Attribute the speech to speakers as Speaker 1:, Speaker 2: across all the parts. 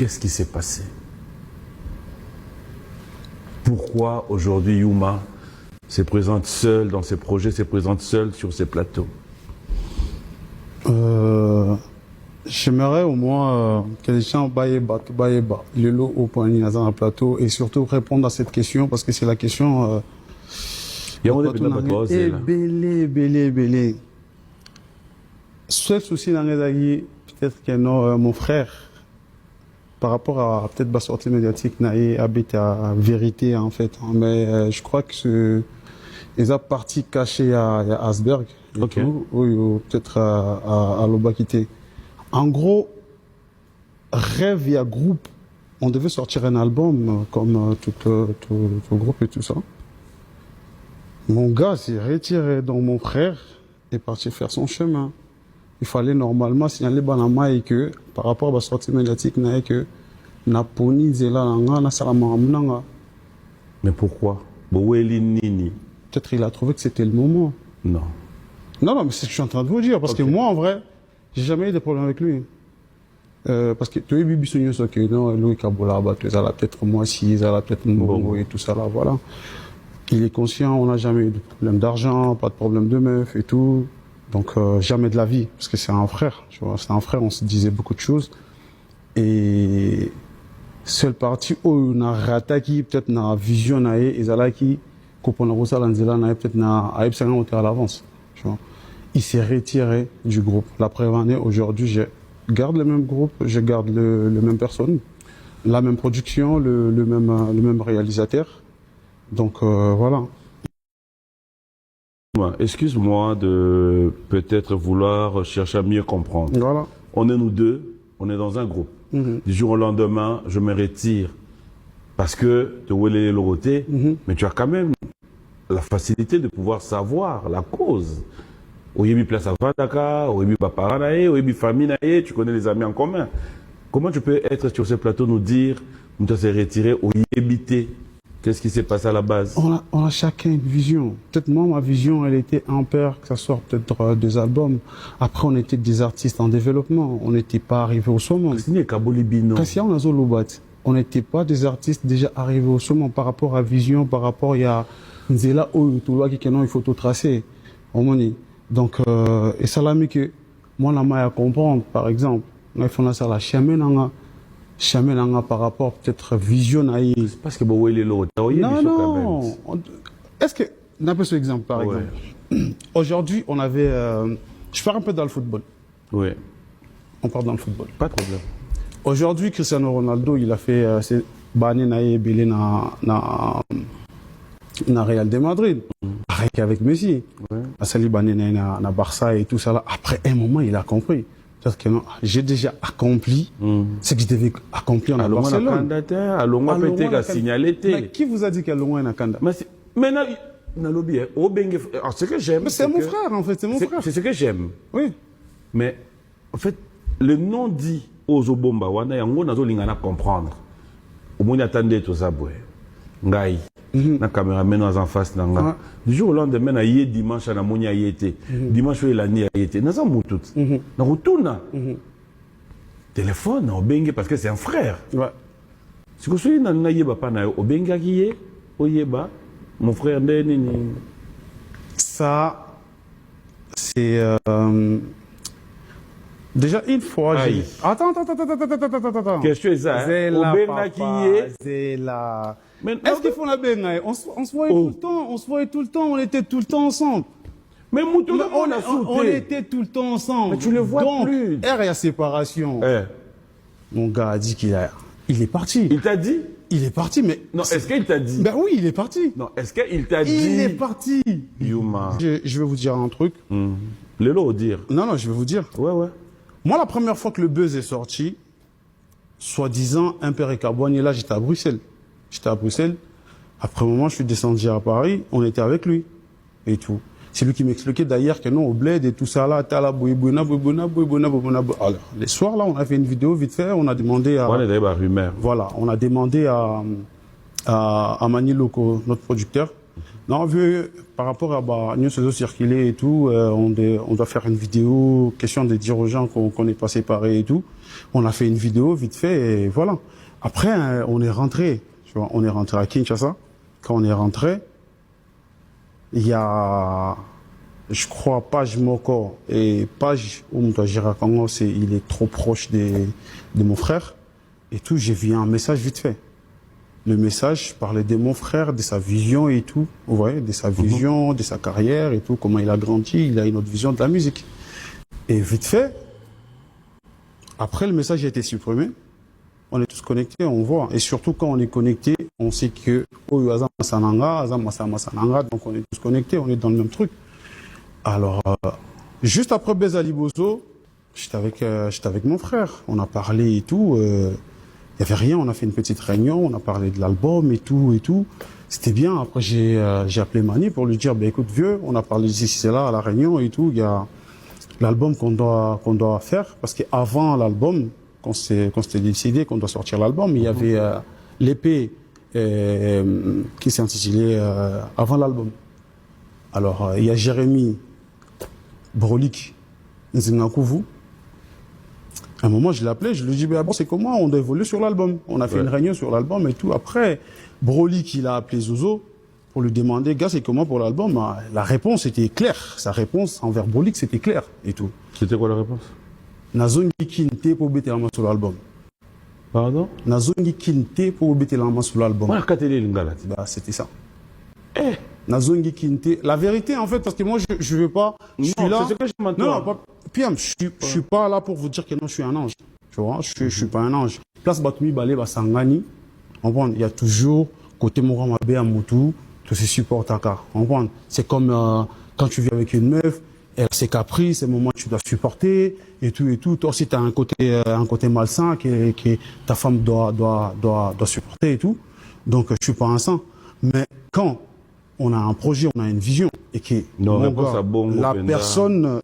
Speaker 1: qu'est-ce qui s'est passé? Pourquoi aujourd'hui Yuma se présente seul dans ses projets, se présente seul sur ses plateaux?
Speaker 2: J'aimerais au moins que les gens baillent le lot au point dans un plateau et surtout répondre à cette question parce que c'est la question.
Speaker 1: Il y a
Speaker 2: belé. Seul souci dans les peut-être que non, mon frère, par rapport à peut-être la sortie médiatique, n'a habité à vérité en fait. Mais je crois que les a partis cachés à Asberg,
Speaker 1: okay.
Speaker 2: Ou peut-être à Lobakité. En gros, rêve et groupe, on devait sortir un album comme tout groupe et tout ça. Mon gars s'est retiré, donc mon frère est parti faire son chemin. Il fallait normalement signaler Banama et que, par rapport à la sortie médiatique, Naponi Zela Nanga, Salamanga.
Speaker 1: Mais pourquoi?
Speaker 2: Peut-être il a trouvé que c'était le moment.
Speaker 1: Non.
Speaker 2: Non, mais c'est ce que je suis en train de vous dire. Parce que moi, en vrai, j'ai jamais eu de problème avec lui. Parce que tu es Bibisonio Soke, non, Louis Kabola, tu es peut-être moi, si, peut-être Mbongo et tout ça là, voilà. Il est conscient, on n'a jamais eu de problème d'argent, pas de problème de meuf et tout. Donc, jamais de la vie. Parce que c'est un frère, tu vois. C'est un frère, on se disait beaucoup de choses. Et seule partie où on a raté, peut-être, na vision, na et zalaki, qu'on a reçu l'anzela, na peut-être, na aïbsangan, on était à l'avance, tu vois. Il s'est retiré du groupe. La prévenue, aujourd'hui, je garde le même groupe, je garde le même personne, la même production, le même réalisateur. Donc, voilà.
Speaker 1: Excuse-moi de peut-être vouloir chercher à mieux comprendre.
Speaker 2: Voilà.
Speaker 1: On est nous deux, on est dans un groupe. Du jour au lendemain, je me retire parce que tu es Loroté, mais tu as quand même la facilité de pouvoir savoir la cause. Oyebi place à Vandaka, Oyebi Baparanae, Oyebi famille, tu connais les amis en commun. Comment tu peux être sur ce plateau nous dire, nous t'as retiré, Oyebité? Qu'est-ce qui s'est passé à la base?
Speaker 2: On a chacun une vision. Peut-être moi, ma vision, elle était en peur que ça sorte peut-être des albums. Après, on était des artistes en développement. On n'était pas arrivés au sommet. On n'était pas des artistes déjà arrivés au sommet par rapport à vision, par rapport à Nzela Oyutoula qui il faut tout tracer. Donc, et ça l'a mis que moi, la maille à comprendre, par exemple, il faut ça la chemin par rapport peut-être vision.
Speaker 1: Parce que bon, il est l'autre.
Speaker 2: Non. Est-ce que, un peu ce exemple, par exemple. Aujourd'hui, on avait, je pars un peu dans le football.
Speaker 1: Oui.
Speaker 2: On part dans le football.
Speaker 1: Pas de problème.
Speaker 2: Aujourd'hui, Cristiano Ronaldo, il a fait ses banné naïe belé na Real de Madrid. Pareil qu'avec Messi. À Sali banné na Barça et tout ça là. Après un moment, il a compris. Parce que non, j'ai déjà accompli ce que je devais accomplir en Barcelone. Mais qui vous a dit qu'Alonga est Nakanda?
Speaker 1: Mais ce que j'aime.
Speaker 2: Mais c'est mon frère en fait, c'est mon frère.
Speaker 1: C'est ce que j'aime.
Speaker 2: Oui.
Speaker 1: Mais en fait, le nom dit aux Obomba, wana yango nazo lingana comprendre. Au moins attendez tout ça, boy. Ngai. Na caméra maintenant en face nanga. Du jour au lendemain na yé dimanche na monia yété. Dimanche il a ni yété. Na za mutut. Na retourne. Téléphone au bengue parce que c'est un frère.
Speaker 2: Ouais.
Speaker 1: Si vous soyez na yeba pa na au benga qui yé, au yeba mon frère neni.
Speaker 2: Ça c'est déjà une fois j'ai Attends.
Speaker 1: Qu'est-ce que c'est ça?
Speaker 2: Au benga qui yé, c'est là. Mais est-ce qu'ils font la benga? On se voyait tout le temps, on était tout le temps ensemble.
Speaker 1: Mais on
Speaker 2: était tout le temps ensemble.
Speaker 1: Mais tu le vois
Speaker 2: donc,
Speaker 1: plus.
Speaker 2: Il y a séparation. Mon gars a dit il est parti.
Speaker 1: Il t'a dit?
Speaker 2: Il est parti, mais...
Speaker 1: Non, est-ce qu'il t'a dit?
Speaker 2: Ben oui, il est parti.
Speaker 1: Non, est-ce qu'il t'a dit?
Speaker 2: Il est parti.
Speaker 1: Yuma.
Speaker 2: Je vais vous dire un truc.
Speaker 1: Le lot dire.
Speaker 2: Non, je vais vous dire.
Speaker 1: Ouais.
Speaker 2: Moi, la première fois que le buzz est sorti, soi-disant, Impère et Carbone, et là, j'étais à Bruxelles. Après un moment, je suis descendu à Paris, on était avec lui. Et tout. C'est lui qui m'expliquait d'ailleurs que non, au bled et tout ça là, t'as la bouibouna. Alors, les soirs là, on a fait une vidéo vite fait, on a demandé à... Voilà, on a demandé à Mani Loco, notre producteur, Non, vu par rapport à News Réseau circulé et tout, on doit faire une vidéo, question de dire aux gens qu'on n'est pas séparés et tout. On a fait une vidéo vite fait et voilà. Après, on est rentré, tu vois, on est rentré à Kinshasa. Quand on est rentré, il y a, je crois, Page Moko et Page Oumta Girakango, il est trop proche de mon frère et tout. J'ai vu un message vite fait. Le message parlait de mon frère, de sa vision et tout, vous voyez, de sa vision, de sa carrière et tout, comment il a grandi, il a une autre vision de la musique. Et vite fait, après le message a été supprimé, on est tous connectés, on voit. Et surtout quand on est connecté, on sait que donc on est tous connectés, on est dans le même truc. Alors, juste après Bezali Bozo, j'étais avec mon frère, on a parlé et tout. Il n'y avait rien, on a fait une petite réunion, on a parlé de l'album et tout et tout. C'était bien. Après, j'ai appelé Mani pour lui dire, écoute, vieux, on a parlé d'ici, c'est là, à la réunion et tout. Il y a l'album qu'on doit faire. Parce qu'avant l'album, qu'on s'était décidé qu'on doit sortir l'album, il y avait l'épée qui s'est intitulée avant l'album. Alors, il y a Jérémy Brolik Nzingakouvou. À un moment, je l'ai appelé, je lui ai dit, bon, c'est comment on doit évoluer sur l'album. On a fait une réunion sur l'album et tout. Après, Broly, qui l'a appelé Zozo, pour lui demander, gars, c'est comment pour l'album? La réponse était claire. Sa réponse envers Broly, c'était clair et tout.
Speaker 1: C'était quoi la réponse?
Speaker 2: Nazongi Kinte pour bêter la main sur l'album.
Speaker 1: Pardon?
Speaker 2: Nazongi Kinte pour bêter la main sur l'album. C'était ça. Nazongi Kinte. La vérité, en fait, parce que moi, je veux pas. Je suis là.
Speaker 1: C'est ce que je m'entends.
Speaker 2: Non, pas. Pierre, je suis pas là pour vous dire que non, je suis un ange. Tu vois, je suis pas un ange. Place Batumi Balé Basangani. Il y a toujours côté Mouramabe à Moutou, tous ces supports Taka. C'est comme quand tu vis avec une meuf, elle a ses caprices, c'est le moment où tu dois supporter et tout et tout. Toi aussi, tu as un côté malsain que ta femme doit supporter et tout. Donc, je suis pas un saint. Mais quand on a un projet, on a une vision et que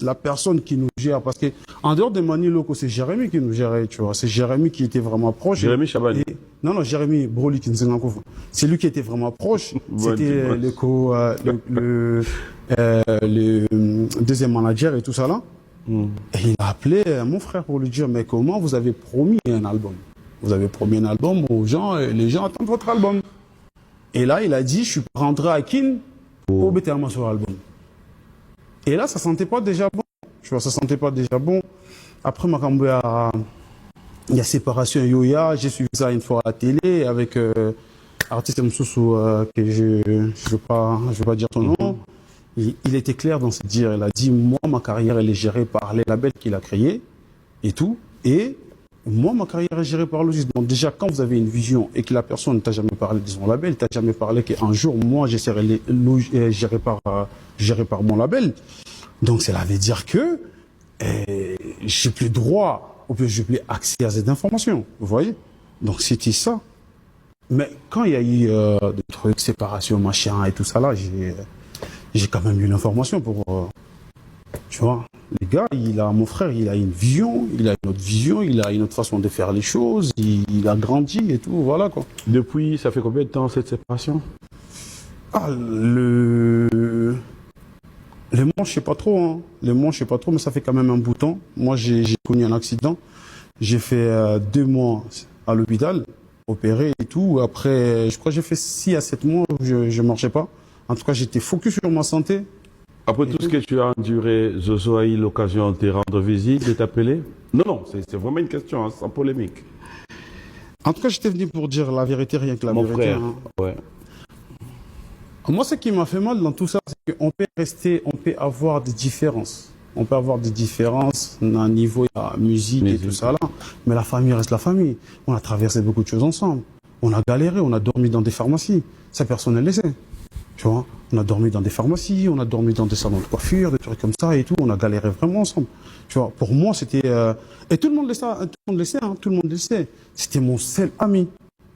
Speaker 2: la personne qui nous gère, parce que en dehors de Mani Loko, c'est Jérémy qui nous gérait, tu vois, c'est Jérémy qui était vraiment proche.
Speaker 1: Jérémy Chabani.
Speaker 2: Non, Jérémy Broly Kinzengakovo. C'est lui qui était vraiment proche. C'était le deuxième manager et tout ça là. Et il a appelé mon frère pour lui dire, mais comment vous avez promis un album? Vous avez promis un album aux gens et les gens attendent votre album. Et là, il a dit, je suis rentré à Kin pour bêter la main sur l'album. Et là, ça sentait pas déjà bon. Tu vois, ça sentait pas déjà bon. Après, il y a séparation Yoya. J'ai suivi ça une fois à la télé avec artiste Msoussou, que je veux pas dire son nom. Il était clair dans ce dire. Il a dit, moi, ma carrière, elle est gérée par les labels qu'il a créés et tout. Et moi, ma carrière est gérée par Logis. Donc déjà, quand vous avez une vision et que la personne ne t'a jamais parlé de son label, ne t'a jamais parlé qu'un jour, moi, j'essaierai géré par mon label. Donc cela veut dire que j'ai plus droit, ou bien j'ai plus accès à cette information. Vous voyez? Donc c'était ça. Mais quand il y a eu des trucs, séparation, machin et tout ça là, j'ai quand même eu l'information pour... tu vois, les gars, mon frère, il a une vision, il a une autre vision, il a une autre façon de faire les choses, il a grandi et tout, voilà quoi.
Speaker 1: Depuis, ça fait combien de temps cette séparation?
Speaker 2: Les mois, je sais pas trop, hein. Les mois, je sais pas trop, mais ça fait quand même un bout de temps. Moi, j'ai connu un accident. J'ai fait 2 mois à l'hôpital, opéré et tout. Après, je crois que j'ai fait 6 à 7 mois où je marchais pas. En tout cas, j'étais focus sur ma santé.
Speaker 1: Après tout ce que tu as enduré, Zozo a eu l'occasion de te rendre visite, de t'appeler? Non, c'est vraiment une question, hein, sans polémique.
Speaker 2: En tout cas, j'étais venu pour dire la vérité, rien que la vérité.
Speaker 1: Mon frère,
Speaker 2: hein.
Speaker 1: ouais.
Speaker 2: Moi, ce qui m'a fait mal dans tout ça, c'est qu'on peut avoir des différences. On peut avoir des différences à un niveau de la musique et tout ça là. Mais la famille reste la famille. On a traversé beaucoup de choses ensemble. On a galéré, on a dormi dans des pharmacies. Ça, personne ne le sait. Tu vois, on a dormi dans des pharmacies, on a dormi dans des salons de coiffure, des trucs comme ça et tout. On a galéré vraiment ensemble. Tu vois, pour moi, c'était... Et tout le monde le sait, hein, tout le monde le sait. C'était mon seul ami.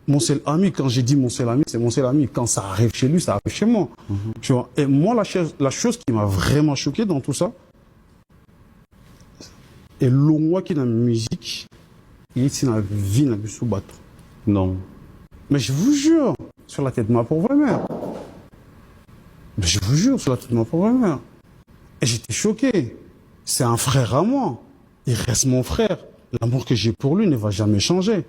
Speaker 2: Mon seul ami, quand j'ai dit mon seul ami, c'est mon seul ami. Quand ça arrive chez lui, ça arrive chez moi. Tu vois, et moi, la chose qui m'a vraiment choqué dans tout ça, et l'on qui est dans la musique, il est dans la vie, dans le sous-bateau.
Speaker 1: Non.
Speaker 2: Mais je vous jure, sur la tête de ma pauvre mère. Mais je vous jure, sur la tête de ma pauvre mère. Et j'étais choqué. C'est un frère à moi. Il reste mon frère. L'amour que j'ai pour lui ne va jamais changer.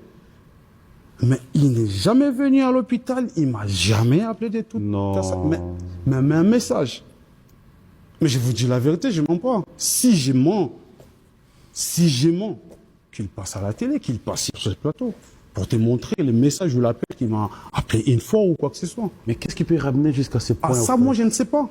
Speaker 2: Mais il n'est jamais venu à l'hôpital. Il m'a jamais appelé de tout.
Speaker 1: Non.
Speaker 2: Même un message. Mais je vous dis la vérité, je mens pas. Si je mens, qu'il passe à la télé, qu'il passe sur ce plateau, pour te montrer les messages ou l'appel qu'il m'a appelé une fois ou quoi que ce soit.
Speaker 1: Mais qu'est-ce qui peut ramener jusqu'à ce point?
Speaker 2: Ah, ça, moi, je ne sais pas.